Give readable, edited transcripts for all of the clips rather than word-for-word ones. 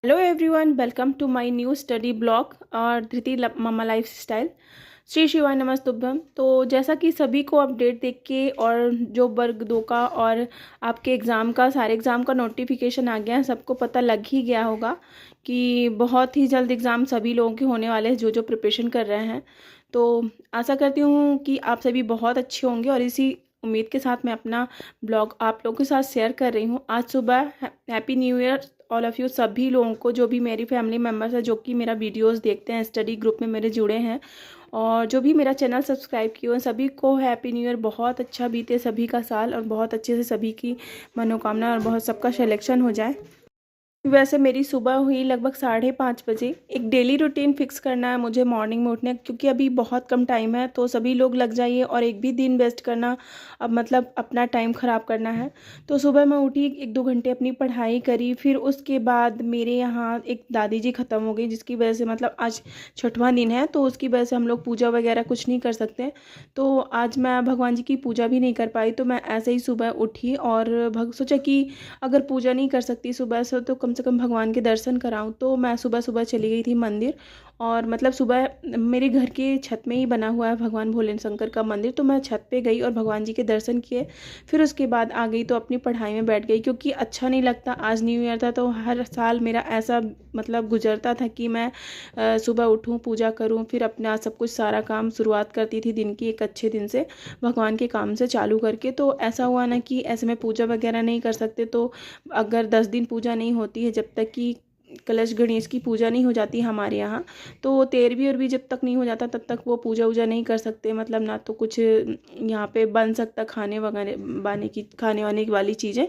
Hello everyone, welcome to my new study blog और Dhriti mamma lifestyle. Shri शिवाय नमस्तुभ्यम। तो जैसा कि सभी को अपडेट देख के और जो वर्ग 2 का और आपके एग्ज़ाम का सारे एग्ज़ाम का नोटिफिकेशन आ गया है, सबको पता लग ही गया होगा कि बहुत ही जल्द एग्ज़ाम सभी लोगों के होने वाले हैं जो जो प्रिपरेशन कर रहे हैं। तो आशा करती हूँ कि आप सभी बहुत अच्छे होंगे और इसी उम्मीद के साथ मैं अपना ब्लॉग आप लोगों के साथ शेयर कर रही हूँ। आज सुबह happy new year all of you, सभी लोगों को जो भी मेरी फैमिली मेम्बर्स है जो कि मेरा वीडियोस देखते हैं, स्टडी ग्रुप में मेरे जुड़े हैं और जो भी मेरा चैनल सब्सक्राइब किए हैं, सभी को हैप्पी न्यू ईयर। बहुत अच्छा बीते सभी का साल और बहुत अच्छे से सभी की मनोकामना और बहुत सबका सिलेक्शन हो जाए। वैसे मेरी सुबह हुई लगभग 5:30 बजे। एक डेली रूटीन फिक्स करना है मुझे मॉर्निंग में उठने, क्योंकि अभी बहुत कम टाइम है तो सभी लोग लग जाइए और एक भी दिन वेस्ट करना अब मतलब अपना टाइम ख़राब करना है। तो सुबह मैं उठी, 1-2 घंटे अपनी पढ़ाई करी, फिर उसके बाद मेरे यहाँ एक दादी जी ख़त्म हो गई जिसकी वजह से मतलब आज 6वां दिन है तो उसकी वजह से हम लोग पूजा वगैरह कुछ नहीं कर सकते। तो आज मैं भगवान जी की पूजा भी नहीं कर पाई। तो मैं ऐसे ही सुबह उठी और सोचा कि अगर पूजा नहीं कर सकती सुबह से तो कम से कम भगवान के दर्शन कराऊं। तो मैं सुबह सुबह चली गई थी मंदिर और मतलब सुबह मेरे घर के छत में ही बना हुआ है भगवान भोले शंकर का मंदिर, तो मैं छत पे गई और भगवान जी के दर्शन किए। फिर उसके बाद आ गई तो अपनी पढ़ाई में बैठ गई, क्योंकि अच्छा नहीं लगता। आज न्यू ईयर था तो हर साल मेरा ऐसा मतलब गुजरता था कि मैं सुबह उठूँ, पूजा करूँ, फिर अपना सब कुछ सारा काम शुरुआत करती थी दिन की एक अच्छे दिन से, भगवान के काम से चालू करके। तो ऐसा हुआ ना कि ऐसे में पूजा वगैरह नहीं कर सकते। तो अगर 10 दिन पूजा नहीं होती है, जब तक कि कलश गणेश की पूजा नहीं हो जाती हमारे यहाँ, तो 13वीं और भी जब तक नहीं हो जाता तब तक वो पूजा वूजा नहीं कर सकते। मतलब ना तो कुछ यहाँ पे बन सकता खाने वगैरह खाने वाने वाली चीज़ें।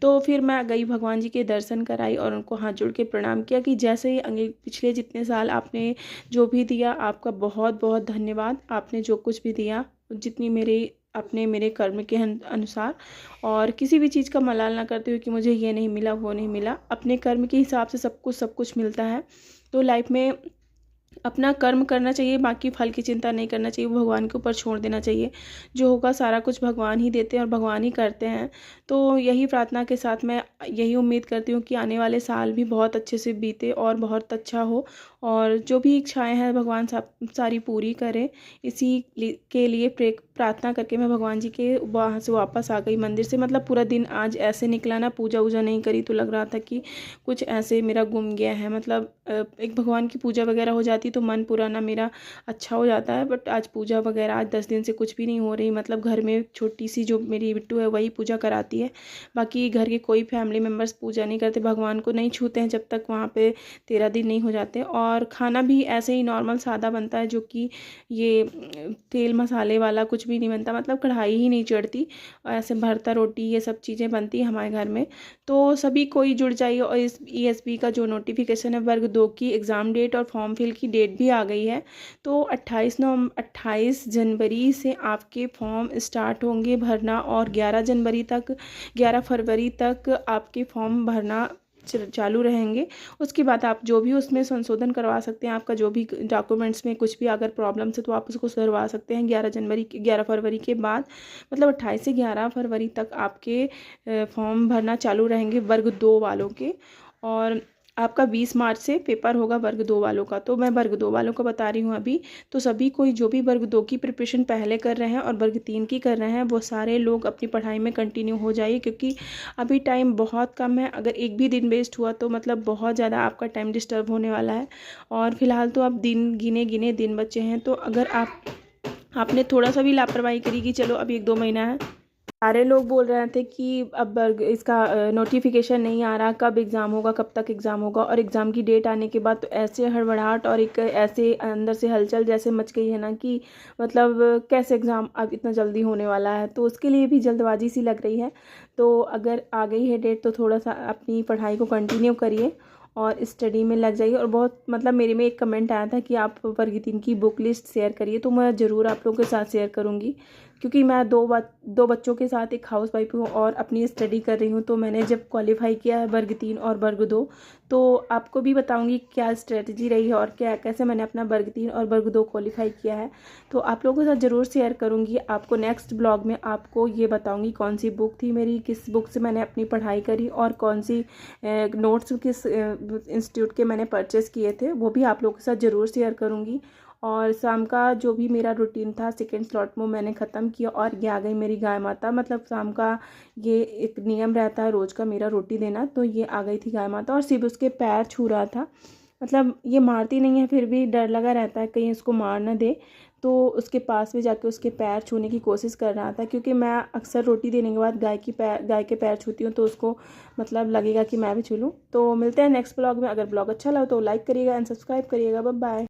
तो फिर मैं गई, भगवान जी के दर्शन कराई और उनको हाथ जोड़ के प्रणाम किया कि जैसे ही अगले पिछले जितने साल आपने जो भी दिया आपका बहुत बहुत धन्यवाद। आपने जो कुछ भी दिया जितनी मेरे कर्म के अनुसार, और किसी भी चीज़ का मलाल ना करते हुए कि मुझे ये नहीं मिला वो नहीं मिला। अपने कर्म के हिसाब से सब कुछ मिलता है। तो लाइफ में अपना कर्म करना चाहिए, बाकी फल की चिंता नहीं करना चाहिए, वो भगवान के ऊपर छोड़ देना चाहिए। जो होगा सारा कुछ भगवान ही देते हैं और भगवान ही करते हैं। तो यही प्रार्थना के साथ मैं यही उम्मीद करती हूँ कि आने वाले साल भी बहुत अच्छे से बीते और बहुत अच्छा हो और जो भी इच्छाएं हैं भगवान सारी पूरी करें। के लिए प्रार्थना करके मैं भगवान जी के वहाँ से वापस आ गई मंदिर से। मतलब पूरा दिन आज ऐसे निकला ना, पूजा वूजा नहीं करी तो लग रहा था कि कुछ ऐसे मेरा गुम गया है। मतलब एक भगवान की पूजा वगैरह हो जाती तो मन पूरा ना मेरा अच्छा हो जाता है। बट आज पूजा वगैरह आज 10 दिन से कुछ भी नहीं हो रही। मतलब घर में छोटी सी जो मेरी बिट्टू है वही पूजा कराती है, बाकी घर के कोई फैमिली मेम्बर्स पूजा नहीं करते, भगवान को नहीं छूते हैं जब तक वहाँ पे 13 दिन नहीं हो जाते। और खाना भी ऐसे ही नॉर्मल सादा बनता है, जो कि ये तेल मसाले वाला कुछ भी नहीं बनता। मतलब कढ़ाई ही नहीं चढ़ती, ऐसे भरता रोटी ये सब चीज़ें बनती है हमारे घर में। तो सभी कोई जुड़ जाइए। और इस ESB का जो नोटिफिकेशन है वर्ग 2 की एग्ज़ाम डेट और फॉर्म फिल की डेट भी आ गई है। तो 28 जनवरी से आपके फॉर्म स्टार्ट होंगे भरना और 11 फरवरी तक आपके फॉर्म भरना चालू रहेंगे। उसके बाद आप जो भी उसमें संशोधन करवा सकते हैं, आपका जो भी डॉक्यूमेंट्स में कुछ भी अगर प्रॉब्लम्स है तो आप उसको सुधरवा सकते हैं 11 फरवरी के बाद। मतलब 28 से 11 फरवरी तक आपके फॉर्म भरना चालू रहेंगे वर्ग 2 वालों के। और आपका 20 मार्च से पेपर होगा वर्ग 2 वालों का। तो मैं वर्ग 2 वालों का बता रही हूँ अभी। तो सभी कोई जो भी वर्ग 2 की प्रिपरेशन पहले कर रहे हैं और वर्ग 3 की कर रहे हैं, वो सारे लोग अपनी पढ़ाई में कंटिन्यू हो जाइए, क्योंकि अभी टाइम बहुत कम है। अगर एक भी दिन वेस्ट हुआ तो मतलब बहुत ज़्यादा आपका टाइम डिस्टर्ब होने वाला है। और फिलहाल तो अब दिन गिने दिन बचे हैं। तो अगर आपने थोड़ा सा भी लापरवाही करी कि चलो अब 1-2 महीना है, सारे लोग बोल रहे थे कि अब इसका नोटिफिकेशन नहीं आ रहा, कब एग्ज़ाम होगा, कब तक एग्ज़ाम होगा। और एग्ज़ाम की डेट आने के बाद तो ऐसे हड़बड़ाहट और एक ऐसे अंदर से हलचल जैसे मच गई है ना कि मतलब कैसे एग्ज़ाम अब इतना जल्दी होने वाला है। तो उसके लिए भी जल्दबाजी सी लग रही है। तो अगर आ गई है डेट तो थोड़ा सा अपनी पढ़ाई को कंटिन्यू करिए और स्टडी में लग जाइए। और बहुत मतलब मेरे में एक कमेंट आया था कि आप वर्ग 3 की बुक लिस्ट शेयर करिए, तो मैं ज़रूर आप लोगों के साथ शेयर करूँगी, क्योंकि मैं दो बच्चों के साथ एक हाउस वाइफ हूँ और अपनी स्टडी कर रही हूँ। तो मैंने जब क्वालिफाई किया है वर्ग 3 और वर्ग 2, तो आपको भी बताऊँगी क्या स्ट्रेटजी रही है और क्या कैसे मैंने अपना वर्ग 3 और वर्ग 2 क्वालिफाई किया है। तो आप लोगों के साथ ज़रूर शेयर करूँगी। आपको नेक्स्ट ब्लॉग में आपको ये बताऊँगी कौन सी बुक थी मेरी, किस बुक से मैंने अपनी पढ़ाई करी और कौन सी नोट्स किस इंस्टीट्यूट के मैंने परचेज़ किए थे, वो भी आप लोगों के साथ ज़रूर शेयर करूँगी। और शाम का जो भी मेरा रूटीन था सेकेंड स्लॉट में मैंने ख़त्म किया और ये आ गई मेरी गाय माता। मतलब शाम का ये एक नियम रहता है रोज़ का मेरा रोटी देना, तो ये आ गई थी गाय माता और सिर्फ उसके पैर छू रहा था। मतलब ये मारती नहीं है, फिर भी डर लगा रहता है कहीं इसको मार ना दे, तो उसके पास में जाके उसके पैर छूने की कोशिश कर रहा था। क्योंकि मैं अक्सर रोटी देने के बाद गाय के पैर छूती हूँ, तो उसको मतलब लगेगा कि मैं भी छू लूँ। तो मिलते हैं नेक्स्ट ब्लॉग में। अगर ब्लॉग अच्छा लगा तो लाइक करिएगा एंड सब्सक्राइब करिएगा। Bye bye.